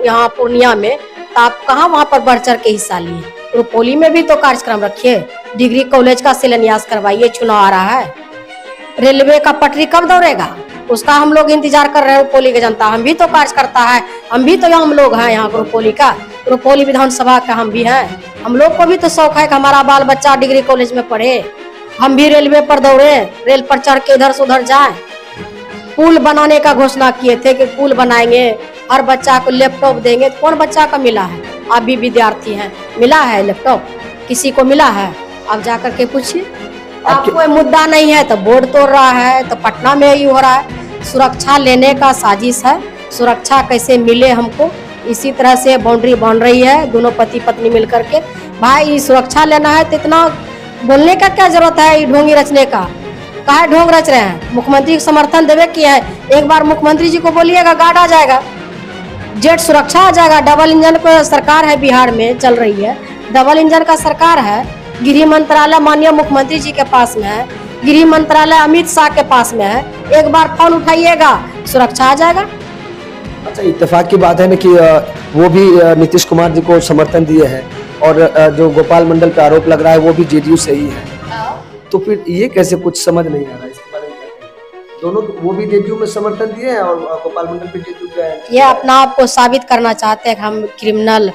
यहाँ पूर्णिया में, तो आप कहाँ वहाँ पर बढ़ चढ़ के हिस्सा लिए? रुपौली में भी तो कार्यक्रम रखिए, डिग्री कॉलेज का शिलान्यास करवाइए, चुनाव आ रहा है। रेलवे का पटरी कब दौड़ेगा, उसका हम लोग इंतजार कर रहे हैं। रुपौली की जनता, हम भी तो कार्यकर्ता है, हम भी तो हम लोग हैं यहाँ रुपौली का, रुपौली विधानसभा का हम भी हैं। हम लोग को भी तो शौक है कि हमारा बाल बच्चा डिग्री कॉलेज में पढ़े, हम भी रेलवे पर दौड़े, रेल पर चढ़ के इधर से उधर जाए। पुल बनाने का घोषणा किए थे कि पुल बनाएंगे, हर बच्चा को लैपटॉप देंगे। कौन बच्चा का मिला है? आप भी विद्यार्थी हैं, मिला है लैपटॉप? किसी को मिला है? आप जाकर के पूछिए। आपको कोई मुद्दा नहीं है तो बोर्ड तोड़ रहा है। तो पटना में ही हो रहा है, सुरक्षा लेने का साजिश है। सुरक्षा कैसे मिले हमको, इसी तरह से बाउंड्री बन रही है, दोनों पति पत्नी मिल करके। भाई सुरक्षा लेना है तो इतना बोलने का क्या जरूरत है, ढोंगी रचने का? काहे ढोंग रच रहे हैं? मुख्यमंत्री को समर्थन देवे किया है, एक बार मुख्यमंत्री जी को बोलिएगा, गार्ड आ जाएगा, जेट सुरक्षा आ जाएगा। डबल इंजन को सरकार है, बिहार में चल रही है, डबल इंजन का सरकार है। गृह मंत्रालय माननीय मुख्यमंत्री जी के पास में है, गृह मंत्रालय अमित शाह के पास में है। एक बार फोन उठाइएगा, सुरक्षा आ जाएगा। अच्छा, इत्तेफाक की बात है ना कि वो भी नीतीश कुमार जी को समर्थन दिए हैं, और जो गोपाल मंडल पे आरोप लग रहा है वो भी जेडीयू से ही है। तो फिर ये कैसे, कुछ समझ नहीं आ रहा है इसके बारे में? दोनों, वो भी जेडीयू में समर्थन दिए हैं और गोपाल मंडल पे जेडीयू का है। ये अपना आप को साबित करना चाहते हैं कि हम क्रिमिनल,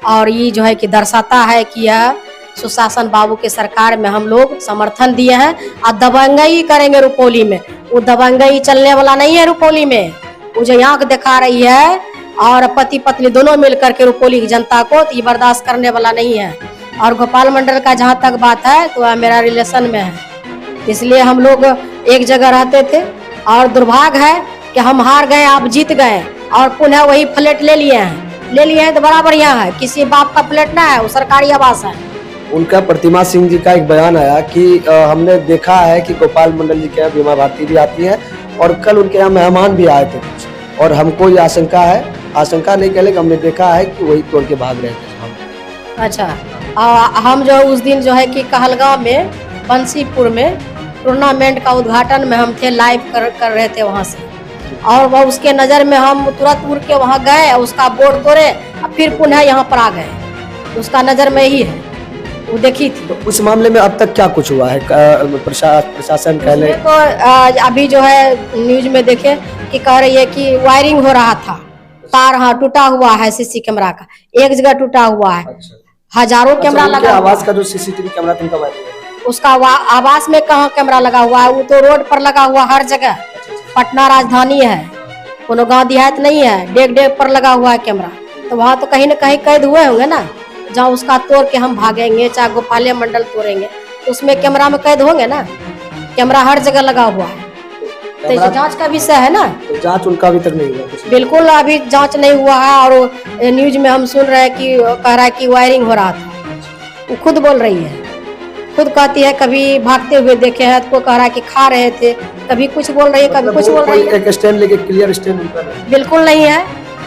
और ये जो है कि दर्शाता है कि यह सुशासन बाबू के सरकार में हम लोग समर्थन दिए हैं और दबंगई करेंगे रुपौली में। वो दबंगई चलने वाला नहीं है रुपौली में। वो जो आंख दिखा रही है और पति पत्नी दोनों मिल करके रुपौली की जनता को, तो ये बर्दाश्त करने वाला नहीं है। और गोपाल मंडल का जहाँ तक बात है तो वह मेरा रिलेशन में है, इसलिए हम लोग एक जगह रहते थे। और दुर्भाग्य है कि हम हार गए, आप जीत गए, और पुनः वही फ्लैट ले लिए हैं तो बड़ा बढ़िया है। किसी बाप का फ्लैट ना है, वो सरकारी आवास है। उनका प्रतिमा सिंह जी का एक बयान आया कि हमने देखा है कि गोपाल मंडल जी के यहाँ बीमा भारती भी आती है, और कल उनके यहाँ मेहमान भी आए थे कुछ, और हमको ये आशंका है, आशंका नहीं कह लेकिन हमने देखा है कि वही तोड़ के भाग रहे थे। अच्छा, हम जो उस दिन जो है कि कहलगांव में, बंसीपुर में टूर्नामेंट का उद्घाटन में हम थे, लाइव कर रहे थे वहाँ से, और वह उसके नज़र में हम तुरंत उड़ के वहाँ गए, उसका बोर्ड तोड़े और फिर पुनः यहाँ पर आ गए। उसका नज़र में ही है, वो देखी थी। तो उस मामले में अब तक क्या कुछ हुआ है? प्रशासन कह ले तो अभी जो है न्यूज में देखे कि कह रही है कि वायरिंग हो रहा था, तार हाँ टूटा हुआ है, सीसी कैमरा का एक जगह टूटा हुआ है। अच्छा। हजारों कैमरा लगा, आवास का जो सीसीटीवी कैमरा था उनका वायरिंग है, उसका आवास में कहाँ कैमरा लगा हुआ है? वो तो रोड पर लगा हुआ हर जगह। पटना राजधानी है, कोनो गांव देहात नहीं है, डेग डेग पर लगा हुआ है कैमरा। तो वहाँ तो कहीं न कहीं कैद हुए होंगे ना, जहाँ उसका तोड़ के हम भागेंगे, चाहे गोपाल मंडल तोड़ेंगे, तो उसमें कैमरा में कैद होंगे ना। कैमरा हर जगह लगा हुआ है, तो जांच का विषय है ना। तो जांच उनका अभी तक नहीं हुआ? बिल्कुल अभी जांच नहीं हुआ है। और न्यूज में हम सुन रहे हैं कि कह रहा है कि वायरिंग हो रहा था। वो खुद बोल रही है, खुद कहती है, कभी भागते हुए देखे हैं तो कह रहा है कि खा रहे थे, कभी कुछ बोल रही है, कभी कुछ बोल रही है। एक स्टैंड लेके क्लियर स्टैंड बिल्कुल नहीं है,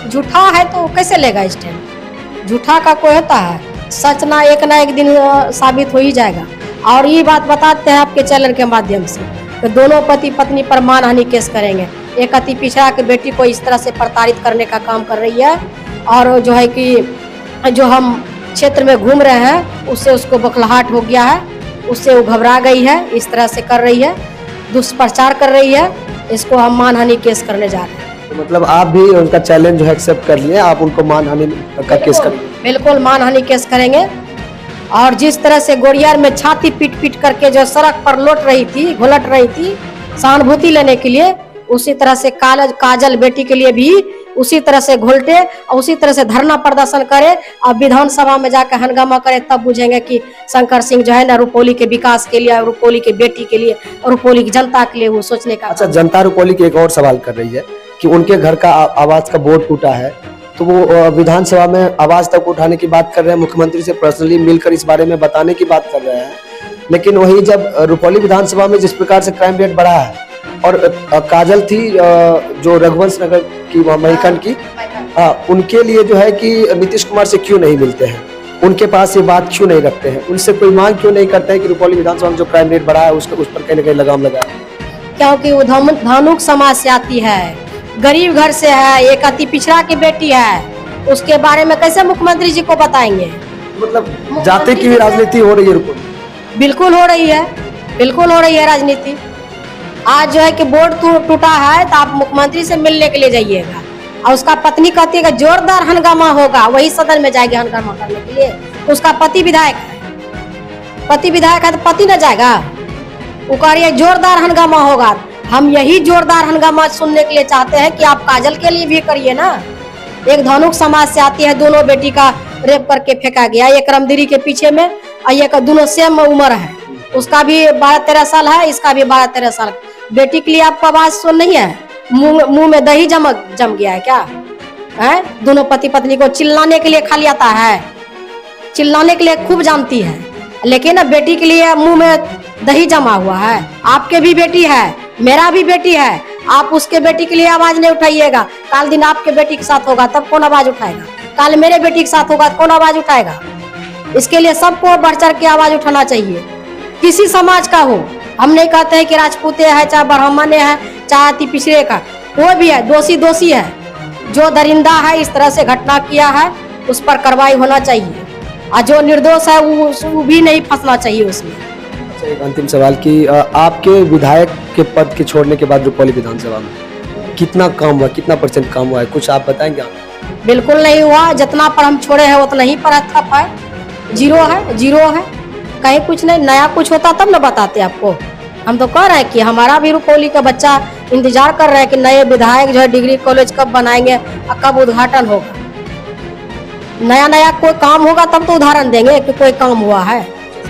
झूठा है तो कैसे लेगा स्टैंड? झूठा का कोई होता है? सच ना एक दिन साबित हो ही जाएगा। और ये बात बताते हैं आपके चैनल के माध्यम से कि दोनों पति पत्नी पर मानहानि केस करेंगे। एक अति पिछड़ा की बेटी को इस तरह से प्रताड़ित करने का काम कर रही है, और जो है कि जो हम क्षेत्र में घूम रहे हैं उससे उसको बौखलाहट हो गया है, उससे वो घबरा गई है, इस तरह से कर रही है, दुष्प्रचार कर रही है। इसको हम मानहानि केस करने जा रहे हैं। तो मतलब आप भी उनका चैलेंज जो है एक्सेप्ट कर लिए, आप उनको मानहानि का केस करेंगे? बिल्कुल मानहानि केस करेंगे। और जिस तरह से गोरियार में छाती पीट पीट करके जो सड़क पर लौट रही थी, घुलट रही थी सहानुभूति लेने के लिए, उसी तरह से काजल बेटी के लिए भी उसी तरह से घोलटे और उसी तरह से धरना प्रदर्शन करे और विधानसभा में जाकर हंगामा करे, तब बुझेंगे कि शंकर सिंह जो है ना रुपौली के विकास के लिए, रुपौली के बेटी के लिए और रुपौली की जनता के लिए वो सोचने का। अच्छा, जनता रुपौली की एक और सवाल कर रही है कि उनके घर का आवास का बोर्ड टूटा है, तो वो विधानसभा में आवाज तक उठाने की बात कर रहे हैं, मुख्यमंत्री से पर्सनली मिलकर इस बारे में बताने की बात कर रहे हैं। लेकिन वही जब रुपौली विधानसभा में जिस प्रकार से क्राइम रेट बढ़ा है, और काजल थी जो रघुवंश नगर की महिखंड की, उनके लिए जो है कि नीतीश कुमार से क्यों नहीं मिलते हैं, उनके पास ये बात क्यों नहीं रखते हैं, उनसे कोई मांग क्यों नहीं करते हैं कि रुपौली विधानसभा में जो क्राइम रेट बढ़ा है उस पर कहीं न कहीं लगाम लगाए? क्योंकि वो धानुक समाज से आती है, गरीब घर से है, एक अति पिछड़ा की बेटी है, उसके बारे में कैसे मुख्यमंत्री जी को बताएंगे? मतलब जाति की भी राजनीति हो रही है रुपये में। बिल्कुल हो रही है, बिल्कुल हो रही है राजनीति। आज जो है कि बोर्ड टूटा है तो आप मुख्यमंत्री से मिलने के लिए जाइएगा, और उसका पत्नी कहती है कि जोरदार हंगामा होगा, वही सदन में जाएगी हंगामा करने के लिए। तो उसका पति विधायक है तो पति न जाएगा? वो कह रही है जोरदार हंगामा होगा। हम यही जोरदार हंगामा सुनने के लिए चाहते हैं कि आप काजल के लिए भी करिए ना। एक धनुक समाज से आती है, दोनों बेटी का रेप करके फेंका गया, एक रामदिरी के पीछे में, और ये दोनों सेम उम्र है। उसका भी 12-13 साल है, इसका भी 12-13 साल। बेटी के लिए आपको आवाज सुन नहीं है? मुंह में दही जम गया है क्या? है दोनों पति पत्नी को चिल्लाने के लिए खाली आता है, चिल्लाने के लिए खूब जानती है, लेकिन अब बेटी के लिए मुंह में दही जमा हुआ है। आपके भी बेटी है, मेरा भी बेटी है, आप उसके बेटी के लिए आवाज नहीं उठाइएगा। काल दिन आपके बेटी के साथ होगा तब कौन आवाज उठाएगा? काल मेरे बेटी के साथ होगा तो कौन आवाज उठाएगा? इसके लिए सबको बढ़ चढ़ के आवाज उठाना चाहिए, किसी समाज का हो। हम नहीं कहते हैं कि राजपूते है, चाहे ब्राह्मण है, चाहे अति पिछड़े का, कोई भी है, दोषी है। जो दरिंदा है, इस तरह से घटना किया है, उस पर कार्रवाई होना चाहिए, और जो निर्दोष है वो भी नहीं फंसना चाहिए उसमें। अच्छा, एक अंतिम सवाल कि आपके विधायक के पद के छोड़ने के बाद रुपौली विधानसभा में कितना काम हुआ, कितना % काम हुआ है, कुछ आप बताएंगे? बिल्कुल नहीं हुआ, जितना पर हम छोड़े हैं उतना ही पर ठप है, जीरो है, कहीं कुछ नहीं। नया कुछ होता तब न बताते आपको। हम तो कह रहे हैं कि हमारा भी रुपौली का बच्चा इंतजार कर रहे हैं कि नए विधायक जो है डिग्री कॉलेज कब बनाएंगे और कब उद्घाटन होगा। नया कोई काम होगा तब तो उदाहरण देंगे कि कोई काम हुआ है।